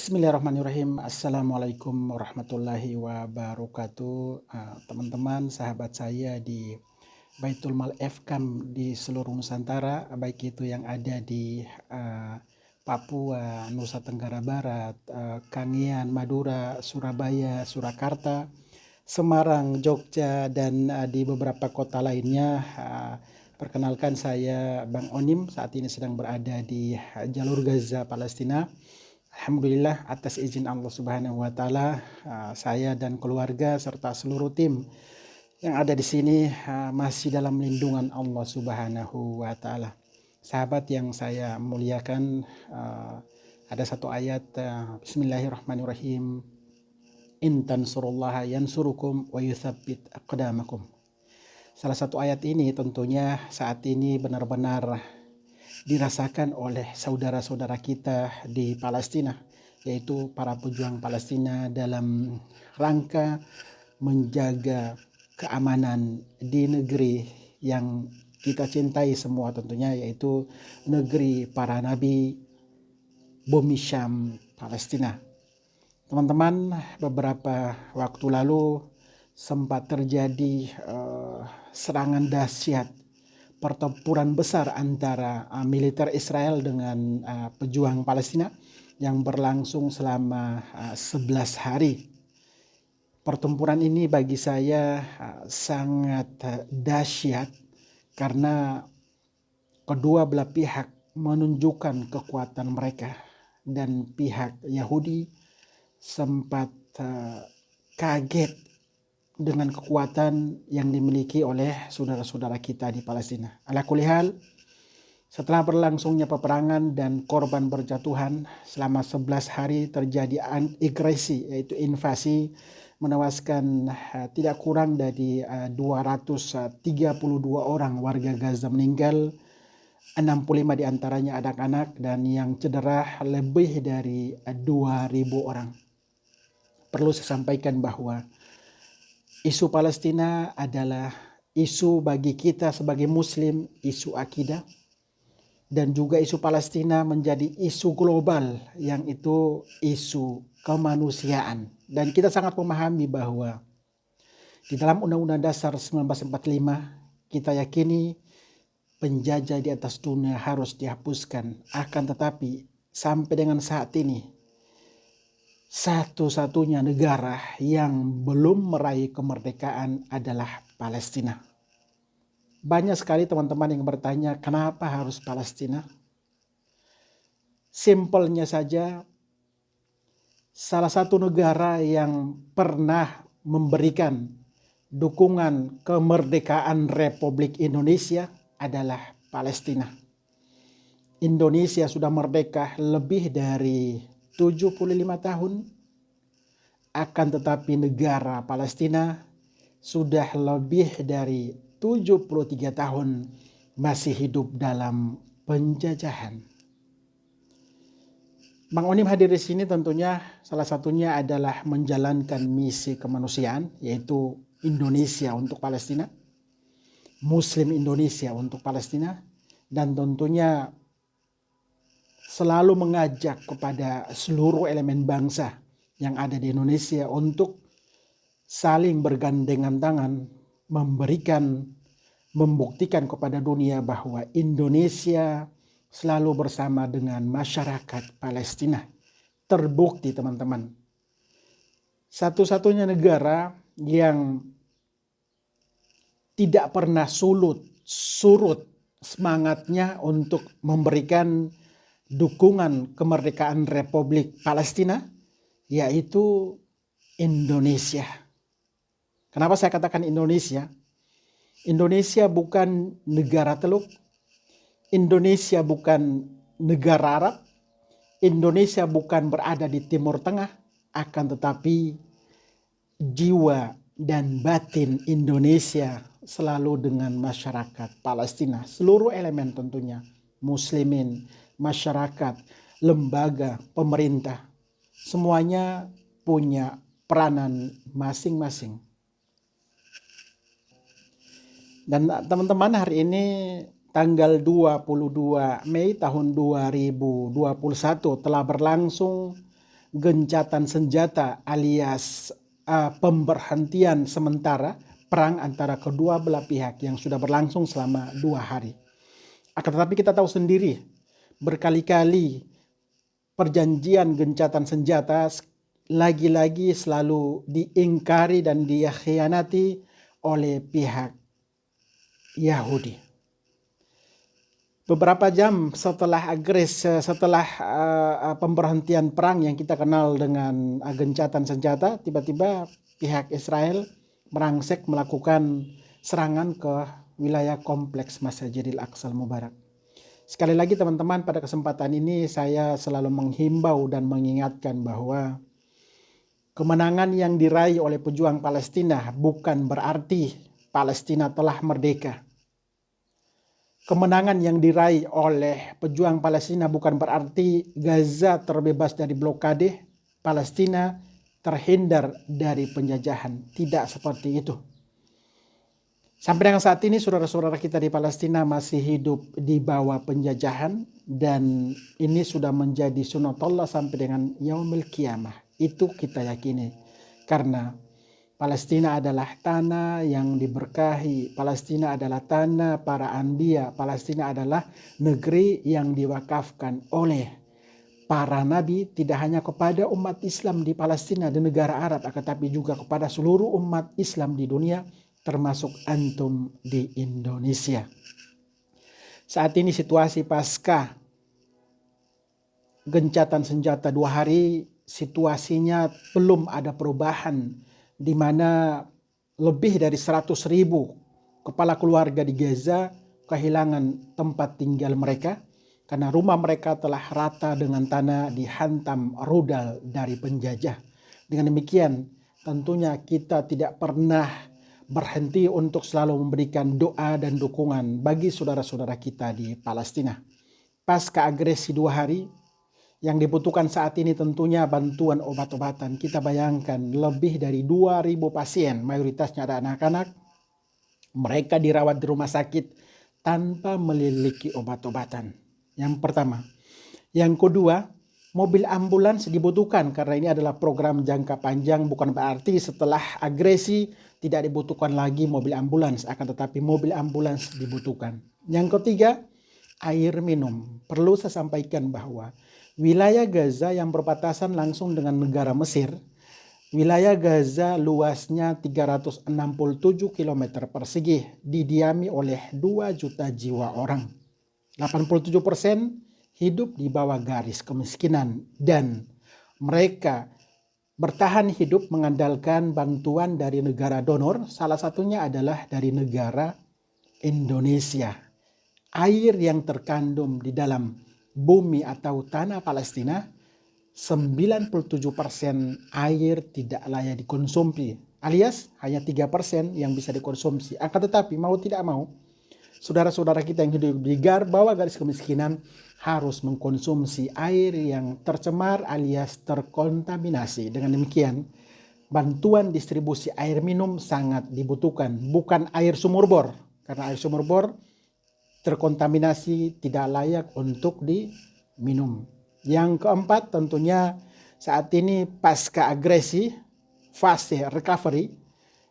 Bismillahirrahmanirrahim. Assalamualaikum warahmatullahi wabarakatuh. Teman-teman, sahabat saya di Baitul Mal FKAM di seluruh Nusantara, baik itu yang ada di Papua, Nusa Tenggara Barat, Kangean, Madura, Surabaya, Surakarta, Semarang, Jogja, dan di beberapa kota lainnya. Perkenalkan, saya Bang Onim, saat ini sedang berada di jalur Gaza, Palestina. Alhamdulillah, atas izin Allah Subhanahu wa Ta'ala, saya dan keluarga serta seluruh tim yang ada di sini masih dalam lindungan Allah Subhanahu wa Ta'ala. Sahabat yang saya muliakan, ada satu ayat, Bismillahirrahmanirrahim. In tansurullaha yansurukum wa yuthabbit aqdamakum. Salah satu ayat ini tentunya saat ini benar-benar dirasakan oleh saudara-saudara kita di Palestina, yaitu para pejuang Palestina dalam rangka menjaga keamanan di negeri yang kita cintai semua tentunya, yaitu negeri para nabi, bumi Syam, Palestina. Teman-teman, beberapa waktu lalu sempat terjadi serangan dahsyat, pertempuran besar antara militer Israel dengan pejuang Palestina yang berlangsung selama 11 hari. Pertempuran ini bagi saya sangat dahsyat karena kedua belah pihak menunjukkan kekuatan mereka, dan pihak Yahudi sempat kaget dengan kekuatan yang dimiliki oleh saudara-saudara kita di Palestina. Ala kulli hal, setelah berlangsungnya peperangan dan korban berjatuhan selama 11 hari, terjadi agresi, yaitu invasi, menewaskan tidak kurang dari 232 orang warga Gaza meninggal, 65 diantaranya anak-anak, dan yang cedera lebih dari 2.000 orang. Perlu saya sampaikan bahwa isu Palestina adalah isu bagi kita sebagai Muslim, isu akidah, dan juga isu Palestina menjadi isu global, yang itu isu kemanusiaan. Dan kita sangat memahami bahwa di dalam Undang-Undang Dasar 1945 kita yakini penjajah di atas dunia harus dihapuskan. Akan tetapi sampai dengan saat ini, satu-satunya negara yang belum meraih kemerdekaan adalah Palestina. Banyak sekali teman-teman yang bertanya, kenapa harus Palestina? Simpelnya saja, salah satu negara yang pernah memberikan dukungan kemerdekaan Republik Indonesia adalah Palestina. Indonesia sudah merdeka lebih dari 75 tahun, akan tetapi negara Palestina sudah lebih dari 73 tahun masih hidup dalam penjajahan. Bang Onim hadir di sini tentunya salah satunya adalah menjalankan misi kemanusiaan, yaitu Indonesia untuk Palestina, Muslim Indonesia untuk Palestina, dan tentunya selalu mengajak kepada seluruh elemen bangsa yang ada di Indonesia untuk saling bergandengan tangan, membuktikan kepada dunia bahwa Indonesia selalu bersama dengan masyarakat Palestina. Terbukti teman-teman, satu-satunya negara yang tidak pernah surut semangatnya untuk memberikan dukungan kemerdekaan Republik Palestina, yaitu Indonesia. Kenapa saya katakan Indonesia? Indonesia bukan negara teluk, Indonesia bukan negara Arab, Indonesia bukan berada di Timur Tengah, akan tetapi jiwa dan batin Indonesia selalu dengan masyarakat Palestina. Seluruh elemen tentunya, muslimin, masyarakat, lembaga, pemerintah, semuanya punya peranan masing-masing. Dan teman-teman, hari ini tanggal 22 Mei tahun 2021 telah berlangsung gencatan senjata alias pemberhentian sementara perang antara kedua belah pihak yang sudah berlangsung selama 2 hari. Akan tetapi kita tahu sendiri, berkali-kali perjanjian gencatan senjata lagi-lagi selalu diingkari dan dikhianati oleh pihak Yahudi. Beberapa jam setelah pemberhentian perang yang kita kenal dengan gencatan senjata, tiba-tiba pihak Israel merangsek melakukan serangan ke wilayah kompleks Masjidil Aqsa Mubarak. Sekali lagi teman-teman, pada kesempatan ini saya selalu menghimbau dan mengingatkan bahwa kemenangan yang diraih oleh pejuang Palestina bukan berarti Palestina telah merdeka. Kemenangan yang diraih oleh pejuang Palestina bukan berarti Gaza terbebas dari blokade, Palestina terhindar dari penjajahan. Tidak seperti itu. Sampai dengan saat ini saudara-saudara kita di Palestina masih hidup di bawah penjajahan, dan ini sudah menjadi sunatullah sampai dengan yaumil qiyamah. Itu kita yakini, karena Palestina adalah tanah yang diberkahi, Palestina adalah tanah para anbiya, Palestina adalah negeri yang diwakafkan oleh para nabi tidak hanya kepada umat Islam di Palestina di negara Arab, akan tapi juga kepada seluruh umat Islam di dunia, termasuk antum di Indonesia. Saat ini situasi pasca gencatan senjata 2 hari, situasinya belum ada perubahan, di mana lebih dari 100.000 kepala keluarga di Gaza kehilangan tempat tinggal mereka karena rumah mereka telah rata dengan tanah, dihantam rudal dari penjajah. Dengan demikian tentunya kita tidak pernah berhenti untuk selalu memberikan doa dan dukungan bagi saudara-saudara kita di Palestina. Pasca agresi 2 hari, yang dibutuhkan saat ini tentunya bantuan obat-obatan. Kita bayangkan lebih dari 2.000 pasien, mayoritasnya ada anak-anak. Mereka dirawat di rumah sakit tanpa memiliki obat-obatan. Yang pertama. Yang kedua, mobil ambulans dibutuhkan karena ini adalah program jangka panjang, bukan berarti setelah agresi tidak dibutuhkan lagi mobil ambulans, akan tetapi mobil ambulans dibutuhkan. Yang ketiga, air minum. Perlu saya sampaikan bahwa wilayah Gaza yang berbatasan langsung dengan negara Mesir, wilayah Gaza luasnya 367 km persegi, didiami oleh 2 juta jiwa orang. 87% hidup di bawah garis kemiskinan, dan mereka bertahan hidup mengandalkan bantuan dari negara donor, salah satunya adalah dari negara Indonesia. Air yang terkandung di dalam bumi atau tanah Palestina, 97% air tidak layak dikonsumsi, alias hanya 3% yang bisa dikonsumsi. Akan tetapi mau tidak mau, saudara-saudara kita yang hidup di bawah garis kemiskinan harus mengkonsumsi air yang tercemar alias terkontaminasi. Dengan demikian, bantuan distribusi air minum sangat dibutuhkan. Bukan air sumur bor, karena air sumur bor terkontaminasi tidak layak untuk diminum. Yang keempat, tentunya saat ini pasca agresi, fase recovery,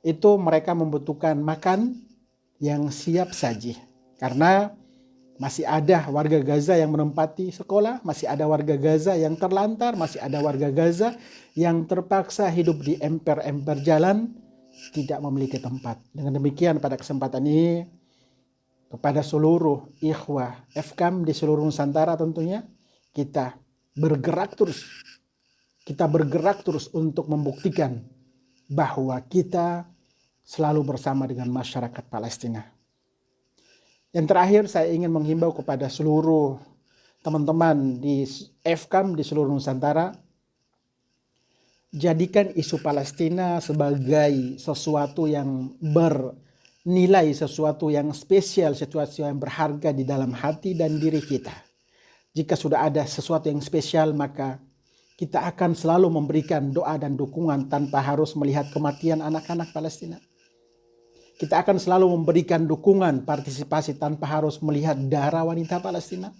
itu mereka membutuhkan makan yang siap saji. Karena masih ada warga Gaza yang menempati sekolah, masih ada warga Gaza yang terlantar, masih ada warga Gaza yang terpaksa hidup di emper-emper jalan, tidak memiliki tempat. Dengan demikian pada kesempatan ini, kepada seluruh ikhwah FKAM di seluruh Nusantara tentunya, kita bergerak terus. Kita bergerak terus untuk membuktikan bahwa kita selalu bersama dengan masyarakat Palestina. Yang terakhir, saya ingin menghimbau kepada seluruh teman-teman di FKAM di seluruh Nusantara, jadikan isu Palestina sebagai sesuatu yang bernilai, sesuatu yang spesial, sesuatu yang berharga di dalam hati dan diri kita. Jika sudah ada sesuatu yang spesial, maka kita akan selalu memberikan doa dan dukungan tanpa harus melihat kematian anak-anak Palestina. Kita akan selalu memberikan dukungan partisipasi tanpa harus melihat darah wanita Palestina.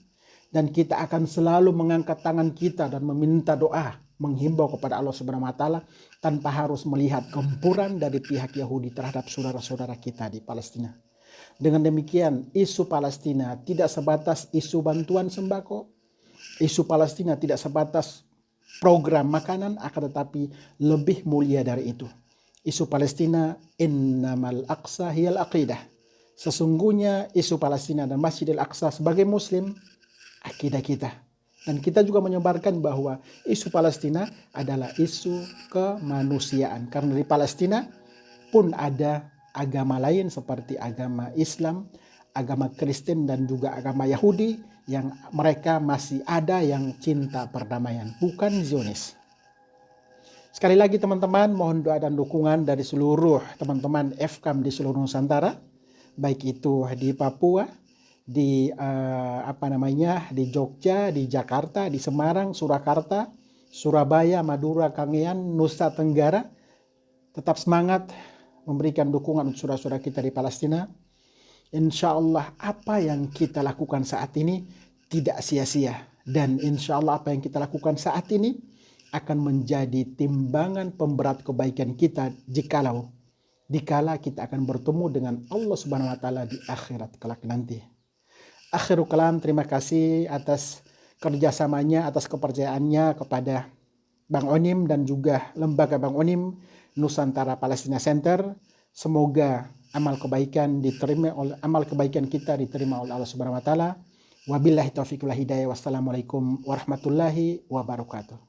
Dan kita akan selalu mengangkat tangan kita dan meminta doa menghimbau kepada Allah Subhanahu wa taala tanpa harus melihat gempuran dari pihak Yahudi terhadap saudara-saudara kita di Palestina. Dengan demikian, isu Palestina tidak sebatas isu bantuan sembako, isu Palestina tidak sebatas program makanan, akan tetapi lebih mulia dari itu. Isu Palestina, innamal aqsa hiyal aqidah. Sesungguhnya isu Palestina dan Masjidil Aqsa sebagai muslim, akidah kita. Dan kita juga menyebarkan bahwa isu Palestina adalah isu kemanusiaan. Karena di Palestina pun ada agama lain seperti agama Islam, agama Kristen dan juga agama Yahudi yang mereka masih ada yang cinta perdamaian, bukan Zionis. Sekali lagi teman-teman, mohon doa dan dukungan dari seluruh teman-teman FKAM di seluruh Nusantara, baik itu di Papua, di di Jogja, di Jakarta, di Semarang, Surakarta, Surabaya, Madura, Kangean, Nusa Tenggara. Tetap semangat memberikan dukungan untuk saudara-saudara kita di Palestina. Insya Allah apa yang kita lakukan saat ini tidak sia-sia. Dan insya Allah apa yang kita lakukan saat ini akan menjadi timbangan pemberat kebaikan kita dikala kita akan bertemu dengan Allah Subhanahu wa taala di akhirat kelak nanti. Akhirul kalam, terima kasih atas kerjasamanya, atas kepercayaannya kepada Bang Onim dan juga lembaga Bang Onim Nusantara Palestina Center. Semoga amal kebaikan kita diterima oleh Allah Subhanahu wa taala. Wabillahi taufiq wal hidayah. Wassalamualaikum warahmatullahi wabarakatuh.